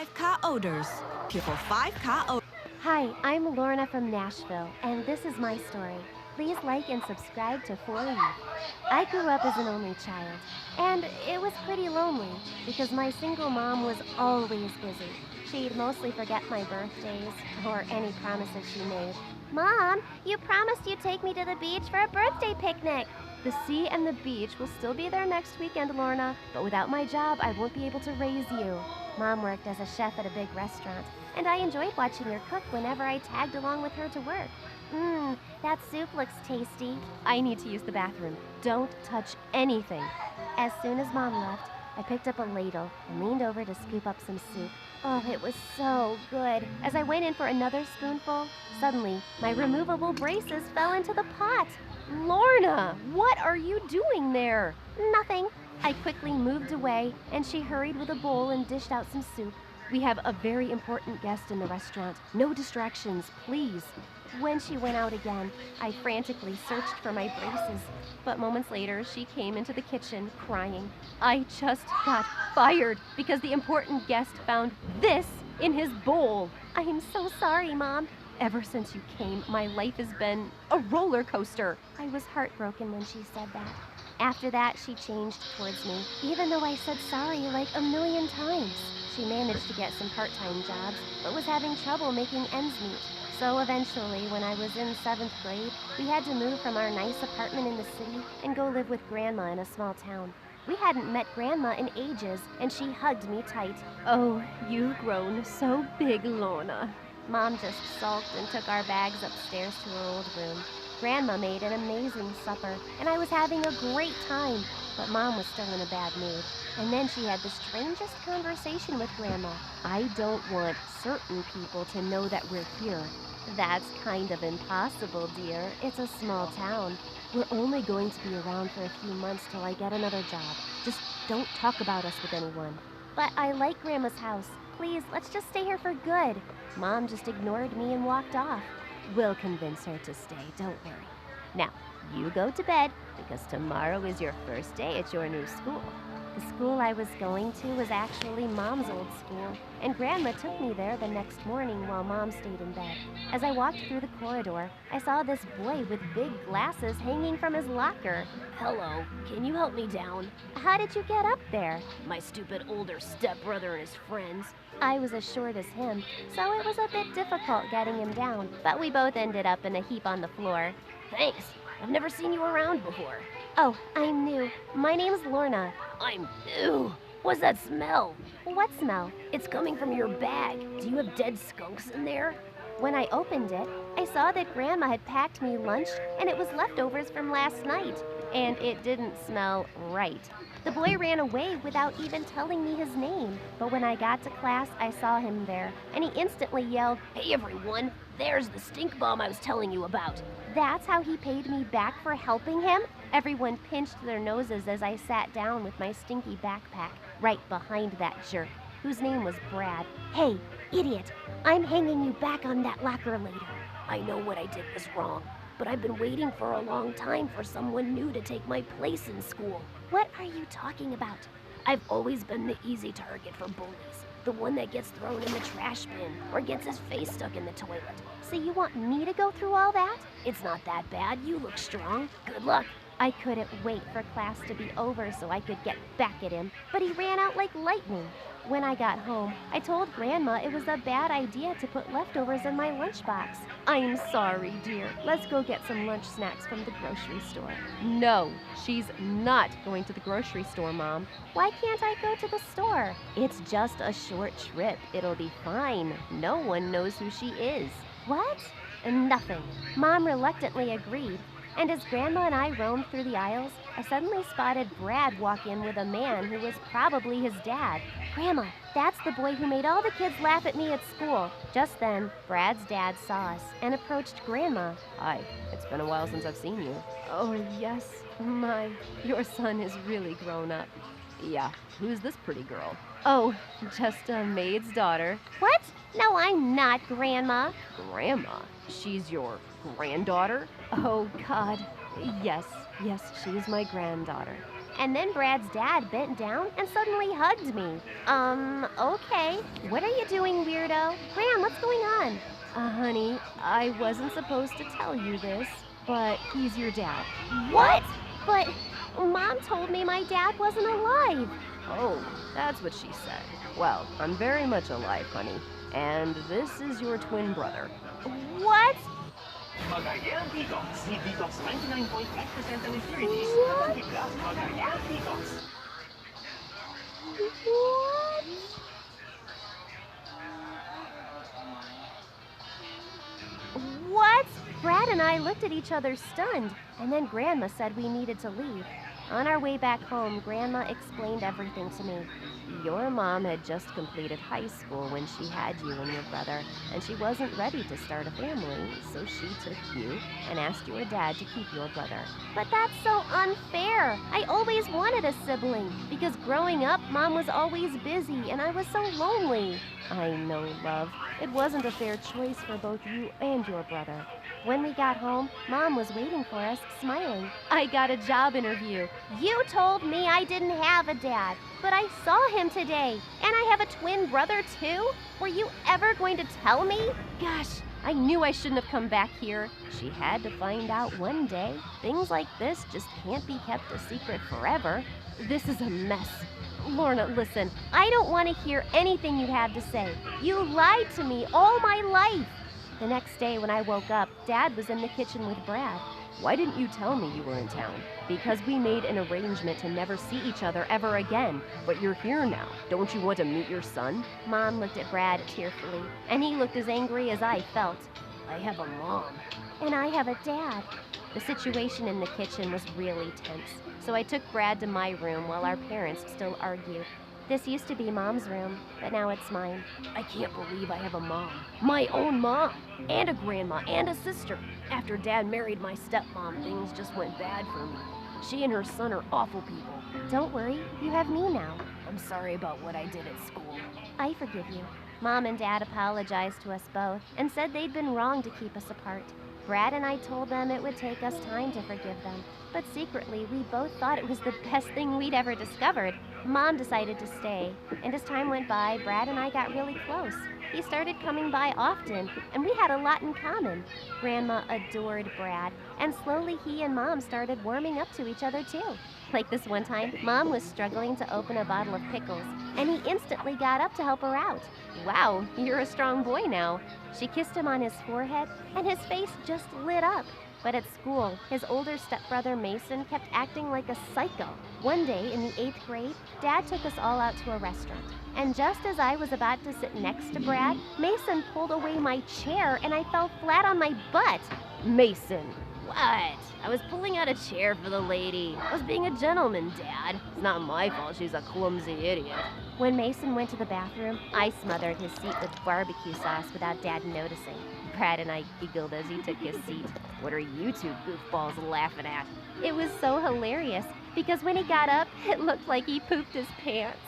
5K odors. People 5K odors. Hi, I'm Lorna from Nashville, and this is my story. Please like and subscribe to 4E. I grew up as an only child, and it was pretty lonely because my single mom was always busy. She'd mostly forget my birthdays or any promises she made. Mom, you promised you'd take me to the beach for a birthday picnic. The sea and the beach will still be there next weekend, Lorna, but without my job, I won't be able to raise you. Mom worked as a chef at a big restaurant, and I enjoyed watching her cook whenever I tagged along with her to work. That soup looks tasty. I need to use the bathroom. Don't touch anything. As soon as Mom left, I picked up a ladle and leaned over to scoop up some soup. Oh, it was so good. As I went in for another spoonful, suddenly my removable braces fell into the pot. Lorna, what are you doing there? Nothing. I quickly moved away, and she hurried with a bowl and dished out some soup. We have a very important guest in the restaurant. No distractions, please. When she went out again, I frantically searched for my braces. But moments later, she came into the kitchen crying. I just got fired because the important guest found this in his bowl. I am so sorry, Mom. Ever since you came, my life has been a roller coaster. I was heartbroken when she said that. After that, she changed towards me, even though I said sorry like a million times. She managed to get some part-time jobs, but was having trouble making ends meet. So eventually, when I was in 7th grade, we had to move from our nice apartment in the city and go live with Grandma in a small town. We hadn't met Grandma in ages, and she hugged me tight. Oh, you've grown so big, Lorna. Mom just sulked and took our bags upstairs to her old room. Grandma made an amazing supper, and I was having a great time, but Mom was still in a bad mood. And then she had the strangest conversation with Grandma. I don't want certain people to know that we're here. That's kind of impossible, dear. It's a small town. We're only going to be around for a few months till I get another job. Just don't talk about us with anyone. But I like Grandma's house. Please, let's just stay here for good. Mom just ignored me and walked off. We'll convince her to stay, don't worry. Now, you go to bed, because tomorrow is your first day at your new school. The school I was going to was actually Mom's old school, and Grandma took me there the next morning while Mom stayed in bed. As I walked through the corridor, I saw this boy with big glasses hanging from his locker. Hello, can you help me down? How did you get up there? My stupid older stepbrother and his friends. I was as short as him, so it was a bit difficult getting him down, but we both ended up in a heap on the floor. Thanks, I've never seen you around before. Oh, I'm new. My name's Lorna. I'm new. What's that smell? What smell? It's coming from your bag. Do you have dead skunks in there? When I opened it, I saw that Grandma had packed me lunch, and it was leftovers from last night. And it didn't smell right. The boy ran away without even telling me his name. But when I got to class, I saw him there, and he instantly yelled, Hey everyone, there's the stink bomb I was telling you about. That's how he paid me back for helping him? Everyone pinched their noses as I sat down with my stinky backpack, right behind that jerk, whose name was Brad. Hey, idiot, I'm hanging you back on that locker later. I know what I did was wrong, but I've been waiting for a long time for someone new to take my place in school. What are you talking about? I've always been the easy target for bullies. The one that gets thrown in the trash bin or gets his face stuck in the toilet. So you want me to go through all that? It's not that bad. You look strong. Good luck. I couldn't wait for class to be over so I could get back at him, but he ran out like lightning. When I got home, I told Grandma it was a bad idea to put leftovers in my lunchbox. I'm sorry, dear. Let's go get some lunch snacks from the grocery store. No, she's not going to the grocery store, Mom. Why can't I go to the store? It's just a short trip. It'll be fine. No one knows who she is. What? Nothing. Mom reluctantly agreed. And as Grandma and I roamed through the aisles, I suddenly spotted Brad walk in with a man who was probably his dad. Grandma, that's the boy who made all the kids laugh at me at school. Just then, Brad's dad saw us and approached Grandma. Hi, it's been a while since I've seen you. Oh, yes, your son is really grown up. Yeah, who's this pretty girl? Oh, just a maid's daughter. What? No, I'm not, Grandma. Grandma? She's your granddaughter? Oh, God. Yes, she's my granddaughter. And then Brad's dad bent down and suddenly hugged me. Okay. What are you doing, weirdo? Gran, what's going on? Honey, I wasn't supposed to tell you this, but he's your dad. What? But Mom told me my dad wasn't alive. Oh, that's what she said. Well, I'm very much alive, honey. And this is your twin brother. What? Magayan Detox. Need Detox 99.5% and impurities. What? Magayan Detox. What? Brad and I looked at each other stunned, and then Grandma said we needed to leave. On our way back home, Grandma explained everything to me. Your mom had just completed high school when she had you and your brother, and she wasn't ready to start a family, so she took you and asked your dad to keep your brother. But that's so unfair. I always wanted a sibling, because growing up, Mom was always busy, and I was so lonely. I know, love. It wasn't a fair choice for both you and your brother. When we got home, Mom was waiting for us, smiling. I got a job interview. You told me I didn't have a dad, but I saw him today, and I have a twin brother too? Were you ever going to tell me? Gosh, I knew I shouldn't have come back here. She had to find out one day. Things like this just can't be kept a secret forever. This is a mess. Lorna, listen, I don't want to hear anything you have to say. You lied to me all my life. The next day when I woke up, Dad was in the kitchen with Brad. Why didn't you tell me you were in town? Because we made an arrangement to never see each other ever again. But you're here now. Don't you want to meet your son? Mom looked at Brad tearfully, and he looked as angry as I felt. I have a mom. And I have a dad. The situation in the kitchen was really tense, so I took Brad to my room while our parents still argued. This used to be Mom's room, but now it's mine. I can't believe I have a mom. My own mom. And a grandma and a sister. After Dad married my stepmom, things just went bad for me. She and her son are awful people. Don't worry, you have me now. I'm sorry about what I did at school. I forgive you. Mom and Dad apologized to us both and said they'd been wrong to keep us apart. Brad and I told them it would take us time to forgive them, but secretly we both thought it was the best thing we'd ever discovered. Mom decided to stay, and as time went by, Brad and I got really close. He started coming by often, and we had a lot in common. Grandma adored Brad, and slowly he and Mom started warming up to each other too. Like this one time, Mom was struggling to open a bottle of pickles, and he instantly got up to help her out. Wow, you're a strong boy now. She kissed him on his forehead, and his face just lit up. But at school, his older stepbrother Mason kept acting like a psycho. One day in the 8th grade, Dad took us all out to a restaurant. And just as I was about to sit next to Brad, Mason pulled away my chair and I fell flat on my butt. Mason. What? I was pulling out a chair for the lady. I was being a gentleman, Dad. It's not my fault she's a clumsy idiot. When Mason went to the bathroom, I smothered his seat with barbecue sauce without Dad noticing. Brad and I giggled as he took his seat. What are you two goofballs laughing at? It was so hilarious, because when he got up, it looked like he pooped his pants.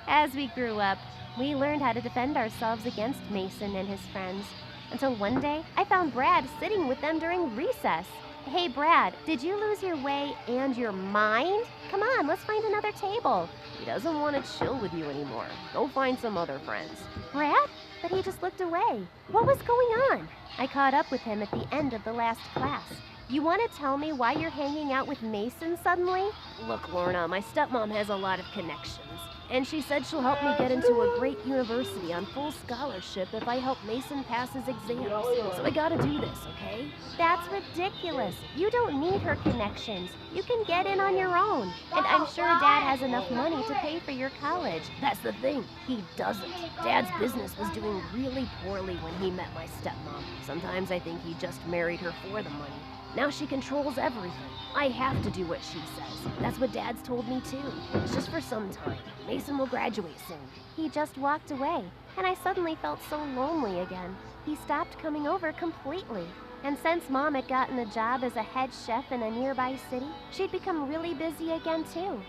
As we grew up, we learned how to defend ourselves against Mason and his friends. Until one day, I found Brad sitting with them during recess. Hey Brad, did you lose your way and your mind? Come on, let's find another table. He doesn't want to chill with you anymore. Go find some other friends. Brad? But he just looked away. What was going on? I caught up with him at the end of the last class. You want to tell me why you're hanging out with Mason suddenly? Look, Lorna, my stepmom has a lot of connections. And she said she'll help me get into a great university on full scholarship if I help Mason pass his exams. So I gotta do this, okay? That's ridiculous. You don't need her connections. You can get in on your own. And I'm sure Dad has enough money to pay for your college. That's the thing. He doesn't. Dad's business was doing really poorly when he met my stepmom. Sometimes I think he just married her for the money. Now she controls everything. I have to do what she says. That's what Dad's told me too. It's just for some time. Mason will graduate soon. He just walked away, and I suddenly felt so lonely again. He stopped coming over completely. And since Mom had gotten a job as a head chef in a nearby city, she'd become really busy again too.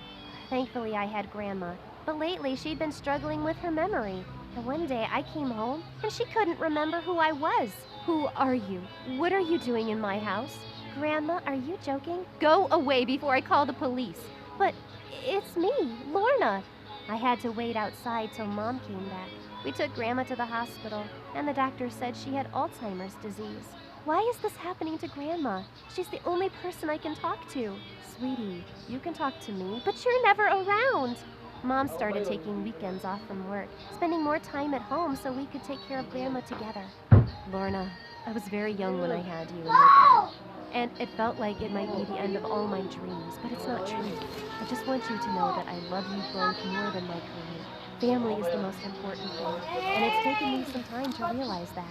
Thankfully, I had Grandma, but lately she'd been struggling with her memory. And one day I came home, and she couldn't remember who I was. Who are you? What are you doing in my house? Grandma, are you joking? Go away before I call the police. But It's me, Lorna. I had to wait outside till Mom came back. We took Grandma to the hospital, and the doctor said she had Alzheimer's disease. Why is this happening to Grandma? She's the only person I can talk to. Sweetie, you can talk to me, but you're never around. Mom started taking weekends off from work, spending more time at home so we could take care of Grandma together. Lorna, I was very young when I had you and your brother, and it felt like it might be the end of all my dreams, but it's not true. I just want you to know that I love you both more than my career. Family is the most important thing, and it's taken me some time to realize that.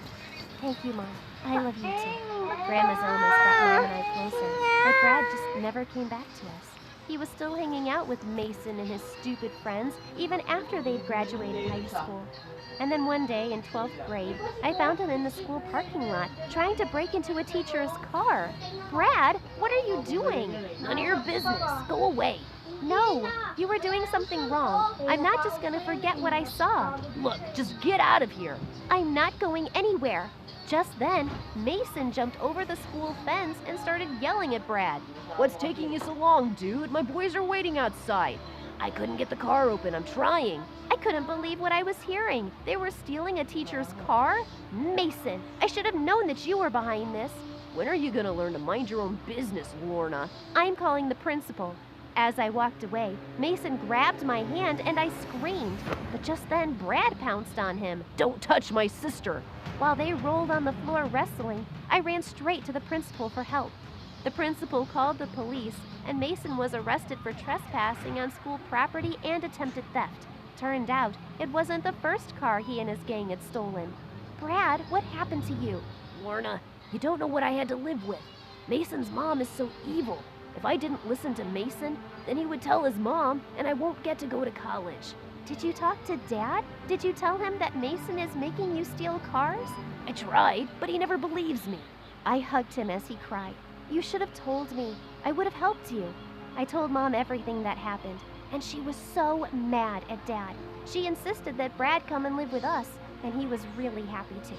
Thank you, Mom. I love you too. Grandma's illness brought Mom and I closer, but Brad just never came back to us. He was still hanging out with Mason and his stupid friends even after they'd graduated high school. And then one day in 12th grade, I found him in the school parking lot trying to break into a teacher's car. Brad, what are you doing? None of your business. Go away. No, you were doing something wrong. I'm not just gonna forget what I saw. Look, just get out of here. I'm not going anywhere. Just then, Mason jumped over the school fence and started yelling at Brad. What's taking you so long, dude? My boys are waiting outside. I couldn't get the car open. I'm trying. I couldn't believe what I was hearing. They were stealing a teacher's car? Mason, I should have known that you were behind this. When are you gonna learn to mind your own business, Lorna? I'm calling the principal. As I walked away, Mason grabbed my hand and I screamed. But just then, Brad pounced on him. Don't touch my sister. While they rolled on the floor wrestling, I ran straight to the principal for help. The principal called the police, and Mason was arrested for trespassing on school property and attempted theft. Turned out, it wasn't the first car he and his gang had stolen. Brad, what happened to you? Lorna, you don't know what I had to live with. Mason's mom is so evil. If I didn't listen to Mason, then he would tell his mom, and I won't get to go to college. Did you talk to Dad? Did you tell him that Mason is making you steal cars? I tried, but he never believes me. I hugged him as he cried. You should have told me. I would have helped you. I told Mom everything that happened, and she was so mad at Dad. She insisted that Brad come and live with us, and he was really happy to.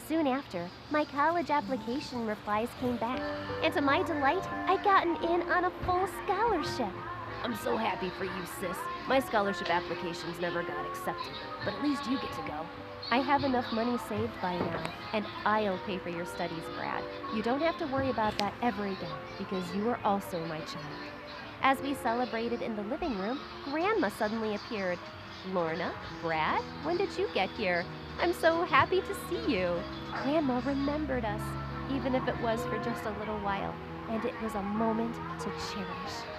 Soon after, my college application replies came back, and to my delight, I gotten in on a full scholarship. I'm so happy for you, sis. My scholarship applications never got accepted, but at least you get to go. I have enough money saved by now, and I'll pay for your studies, Brad. You don't have to worry about that ever again, because you are also my child. As we celebrated in the living room, Grandma suddenly appeared. Lorna, Brad, when did you get here? I'm so happy to see you. Grandma remembered us, even if it was for just a little while, and it was a moment to cherish.